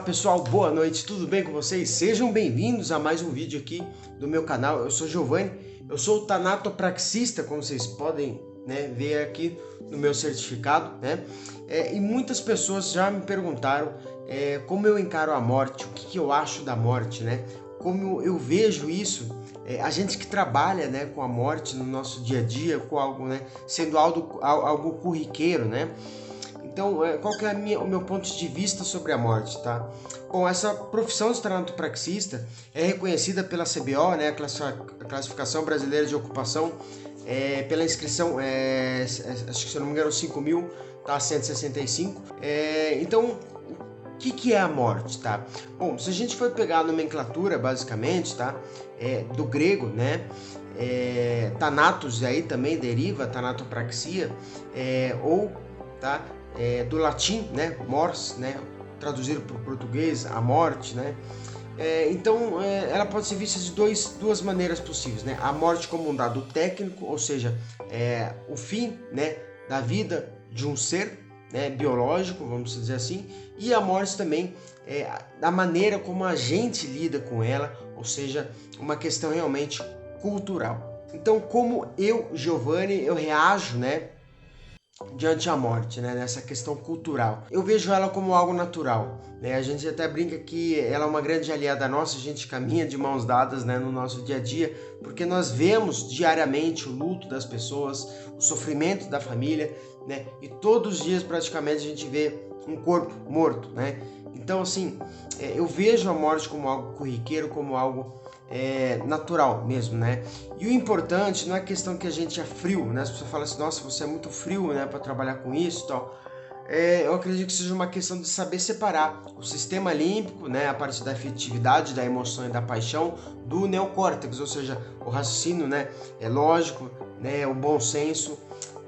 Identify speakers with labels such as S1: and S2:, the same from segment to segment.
S1: Olá pessoal, boa noite, tudo bem com vocês? Sejam bem-vindos a mais um vídeo aqui do meu canal. Eu sou Giovanni, eu sou tanatopraxista, como vocês podem ver aqui no meu certificado, e muitas pessoas já me perguntaram como eu encaro a morte, o que eu acho da morte, como eu vejo isso. A gente que trabalha com a morte no nosso dia a dia, com algo, sendo algo corriqueiro, Então, qual que é o meu ponto de vista sobre a morte, tá? Bom, essa profissão de tanatopraxista é reconhecida pela CBO, a Classificação Brasileira de Ocupação, pela inscrição, acho que se eu não me engano, 5.165. Então, o que é a morte, tá? Bom, se a gente for pegar a nomenclatura, basicamente, tá? Do grego, thanatos, aí também deriva tanatopraxia, tá? Do latim, mors, traduzido para o português, a morte, Então, ela pode ser vista de duas maneiras possíveis, A morte como um dado técnico, ou seja, o fim, da vida de um ser, biológico, vamos dizer assim, e a morte também da maneira como a gente lida com ela, ou seja, uma questão realmente cultural. Então, como eu, Giovanni, eu reajo, diante a morte, nessa questão cultural. Eu vejo ela como algo natural, A gente até brinca que ela é uma grande aliada nossa, a gente caminha de mãos dadas, no nosso dia a dia, porque nós vemos diariamente o luto das pessoas, o sofrimento da família, E todos os dias praticamente a gente vê um corpo morto, Então, assim, eu vejo a morte como algo corriqueiro, como algo natural mesmo, E o importante não é questão que a gente é frio, As pessoas falam assim, nossa, você é muito frio, para trabalhar com isso e tal. Eu acredito que seja uma questão de saber separar o sistema límbico, a parte da afetividade, da emoção e da paixão, do neocórtex, ou seja, o raciocínio, lógico, o bom senso,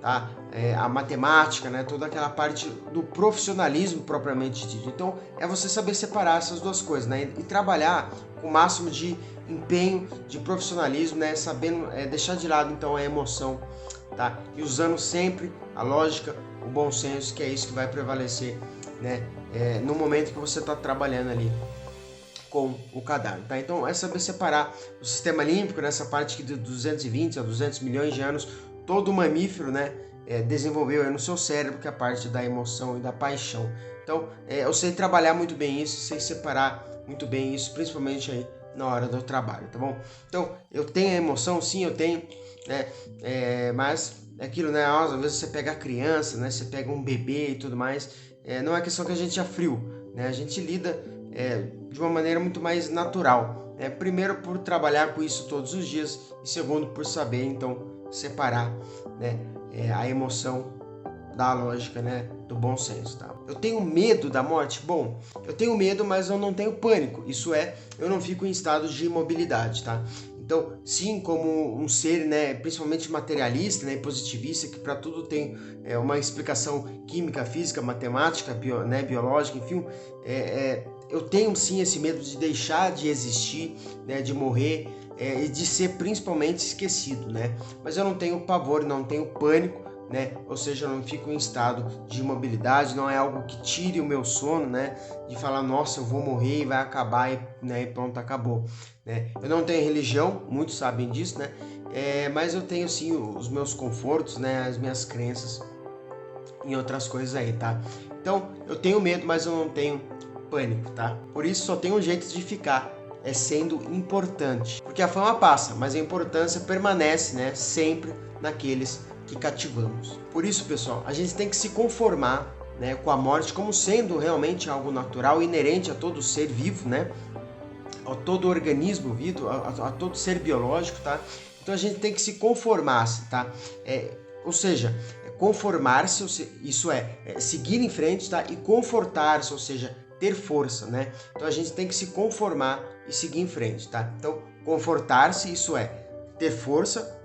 S1: tá? A matemática, toda aquela parte do profissionalismo propriamente dito. Então, é você saber separar essas duas coisas, E trabalhar com o máximo de empenho, de profissionalismo, sabendo deixar de lado então a emoção, tá? E usando sempre a lógica, o bom senso, que é isso que vai prevalecer, no momento que você está trabalhando ali com o cadáver, tá? Então é saber separar o sistema límbico nessa parte que de 220 a 200 milhões de anos todo mamífero, desenvolveu no seu cérebro, que é a parte da emoção e da paixão. Então, eu sei trabalhar muito bem isso, sei separar muito bem isso, principalmente aí na hora do trabalho, tá bom? Então, eu tenho a emoção, sim, eu tenho, mas é aquilo, às vezes você pega a criança, você pega um bebê e tudo mais, não é questão que a gente é frio, A gente lida de uma maneira muito mais natural, Primeiro, por trabalhar com isso todos os dias, e segundo, por saber, então, separar, a emoção da lógica, do bom senso, tá? Eu tenho medo da morte? Bom, eu tenho medo, mas eu não tenho pânico. Isso eu não fico em estado de imobilidade, tá? Então, sim, como um ser, principalmente materialista, e positivista, que para tudo tem uma explicação química, física, matemática, biológica, enfim, eu tenho sim esse medo de deixar de existir, de morrer, e de ser principalmente esquecido, Mas eu não tenho pavor, não tenho pânico, Ou seja, eu não fico em estado de imobilidade, não é algo que tire o meu sono, De falar, nossa, eu vou morrer e vai acabar e pronto, acabou, Eu não tenho religião, muitos sabem disso, Mas eu tenho sim os meus confortos, as minhas crenças em outras coisas aí, tá? Então, eu tenho medo, mas eu não tenho pânico, tá? Por isso só tem um jeito de ficar, sendo importante. Porque a fama passa, mas a importância permanece, sempre naqueles que cativamos. Por isso, pessoal, a gente tem que se conformar, com a morte como sendo realmente algo natural, inerente a todo ser vivo, A todo organismo vivo, a todo ser biológico, tá? Então a gente tem que se conformar, tá? Ou seja, conformar-se, isso seguir em frente, tá? E confortar-se, ou seja, ter força, Então a gente tem que se conformar e seguir em frente, tá? Então, confortar-se, isso ter força,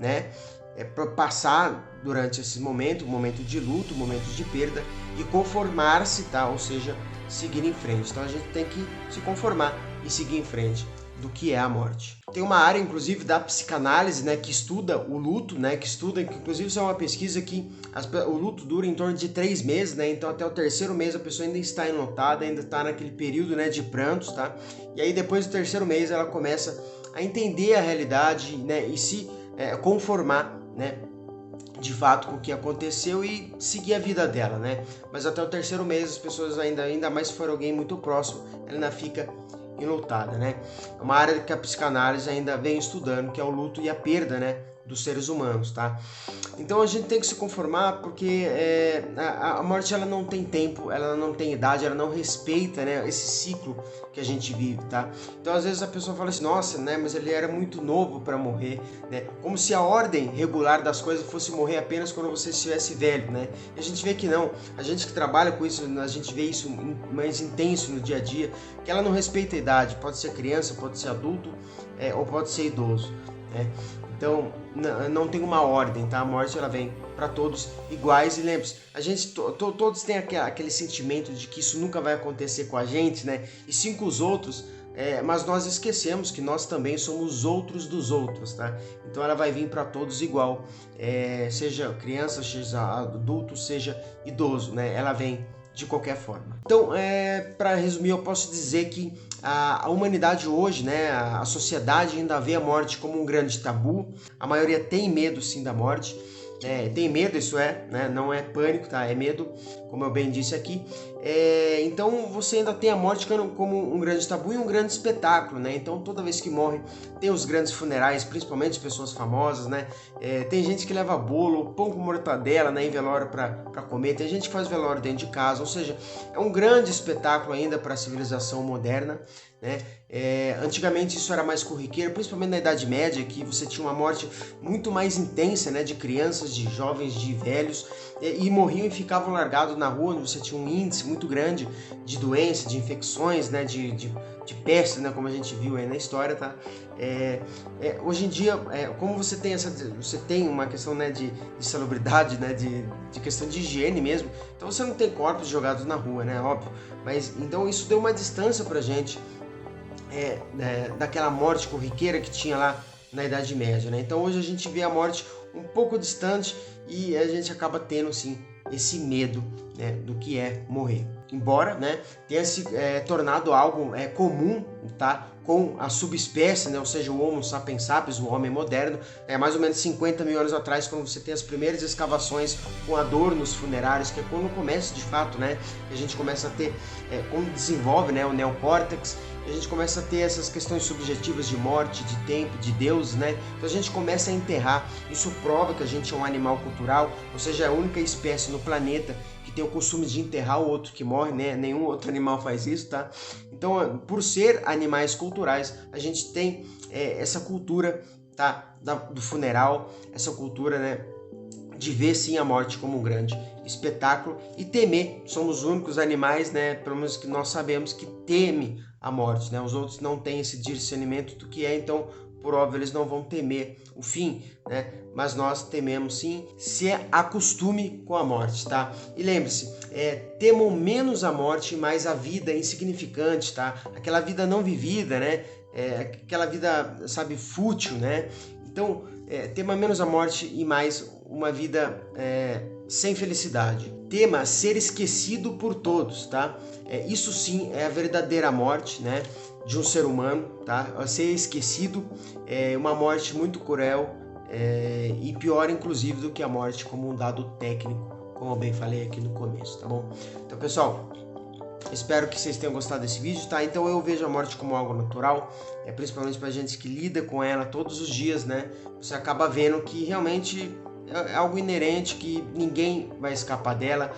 S1: para passar durante esse momento de luto, momento de perda, e conformar-se, tá? Ou seja, seguir em frente. Então a gente tem que se conformar e seguir em frente do que é a morte. Tem uma área, inclusive, da psicanálise, né, que estuda o luto, né, que inclusive, isso é uma pesquisa que o luto dura em torno de 3 meses, né, então até o terceiro mês a pessoa ainda está enlutada, ainda está naquele período, né, de prantos, tá? E aí depois do terceiro mês ela começa a entender a realidade, né, e se conformar, né, de fato com o que aconteceu e seguir a vida dela, né? Mas até o terceiro mês as pessoas ainda mais se for alguém muito próximo, ela ainda fica enlutada, né? É uma área que a psicanálise ainda vem estudando, que é o luto e a perda, né, dos seres humanos, tá? Então a gente tem que se conformar porque a morte ela não tem tempo, ela não tem idade, ela não respeita, né, esse ciclo que a gente vive, tá? Então às vezes a pessoa fala assim, nossa, né, mas ele era muito novo para morrer, né? Como se a ordem regular das coisas fosse morrer apenas quando você estivesse velho, né? E a gente vê que não, a gente que trabalha com isso, a gente vê isso mais intenso no dia a dia, que ela não respeita a idade, pode ser criança, pode ser adulto, ou pode ser idoso, né? Então, não tem uma ordem, tá? A morte ela vem para todos iguais e lembre-se, a gente todos têm aquele sentimento de que isso nunca vai acontecer com a gente, né? E sim com os outros, mas nós esquecemos que nós também somos outros dos outros, tá? Então ela vai vir para todos igual, seja criança, seja adulto, seja idoso, né? Ela vem de qualquer forma. Então, para resumir, eu posso dizer que a humanidade hoje, né, a sociedade ainda vê a morte como um grande tabu. A maioria tem medo sim da morte. Tem medo, isso né? Não é pânico, tá? É medo, como eu bem disse aqui. Então você ainda tem a morte como um grande tabu e um grande espetáculo, né? Então toda vez que morre, tem os grandes funerais, principalmente pessoas famosas, né? Tem gente que leva bolo, pão com mortadela, né, em velório para comer. Tem gente que faz velório dentro de casa, ou seja, é um grande espetáculo ainda para a civilização moderna, né? Antigamente isso era mais corriqueiro, principalmente na Idade Média, que você tinha uma morte muito mais intensa, né, de crianças, de jovens, de velhos, e morriam e ficavam largados na rua, onde você tinha um índice muito grande de doenças, de infecções, né, de peste, né, como a gente viu aí na história, tá? Hoje em dia, como você tem uma questão, né, de salubridade, né, de questão de higiene mesmo, então você não tem corpos jogados na rua, né, óbvio, mas então isso deu uma distância pra gente daquela morte corriqueira que tinha lá na Idade Média, né? Então hoje a gente vê a morte um pouco distante e a gente acaba tendo sim esse medo, né, do que é morrer. Embora, né, tenha se tornado algo comum, tá, com a subespécie, né, ou seja, o Homo sapiens sapiens, o homem moderno, mais ou menos 50 mil anos atrás, quando você tem as primeiras escavações com adornos funerários, que é quando começa de fato, né, a gente começa a ter, quando desenvolve, né, o neocórtex, a gente começa a ter essas questões subjetivas de morte, de tempo, de Deus, né? Então a gente começa a enterrar. Isso prova que a gente é um animal cultural, ou seja, é a única espécie no planeta que tem o costume de enterrar o outro que morre, né? Nenhum outro animal faz isso, tá? Então, por ser animais culturais, a gente tem essa cultura, tá? Do funeral, essa cultura, né, de ver sim a morte como um grande espetáculo e temer. Somos os únicos animais, né, pelo menos que nós sabemos, que teme a morte, né? Os outros não têm esse discernimento do que é, então, por óbvio, eles não vão temer o fim, né? Mas nós tememos sim, se acostume com a morte, tá? E lembre-se, temam menos a morte e mais a vida insignificante, tá? Aquela vida não vivida, né? Aquela vida, sabe, fútil, né? Então, tema menos a morte e mais uma vida sem felicidade. Tema ser esquecido por todos, tá? Isso sim é a verdadeira morte, né, de um ser humano, tá? Ser esquecido é uma morte muito cruel e pior, inclusive, do que a morte como um dado técnico, como eu bem falei aqui no começo, tá bom? Então, pessoal, espero que vocês tenham gostado desse vídeo, tá? Então eu vejo a morte como algo natural, principalmente pra gente que lida com ela todos os dias, né? Você acaba vendo que realmente é algo inerente, que ninguém vai escapar dela,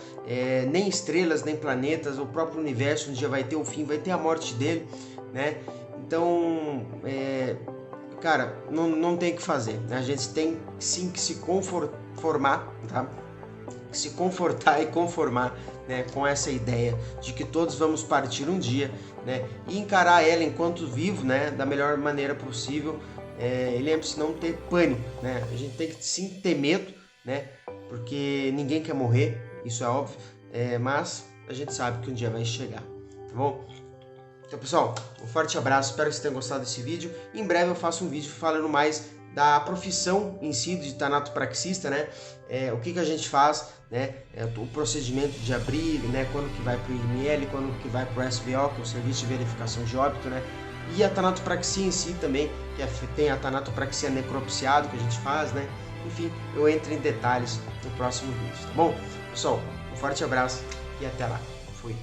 S1: nem estrelas, nem planetas, o próprio universo um dia vai ter o fim, vai ter a morte dele, né? Então, cara, não tem o que fazer, né? A gente tem sim que se conformar, tá? Se confortar e conformar, né, com essa ideia de que todos vamos partir um dia, né, e encarar ela enquanto vivo, né, da melhor maneira possível. E lembre-se, não ter pânico, né? A gente tem que sim ter medo, né, porque ninguém quer morrer, isso é óbvio, mas a gente sabe que um dia vai chegar, tá bom? Então, pessoal, um forte abraço, espero que vocês tenham gostado desse vídeo. Em breve eu faço um vídeo falando mais da profissão em si de tanatopraxista, né? O que a gente faz, né? O procedimento de abrir, né? Quando que vai para o IML, quando que vai para o SVO, que é o Serviço de Verificação de Óbito, né? E a tanatopraxia em si também, que tem a tanatopraxia necropsiado que a gente faz, né? Enfim, eu entro em detalhes no próximo vídeo, tá bom? Pessoal, um forte abraço e até lá. Fui.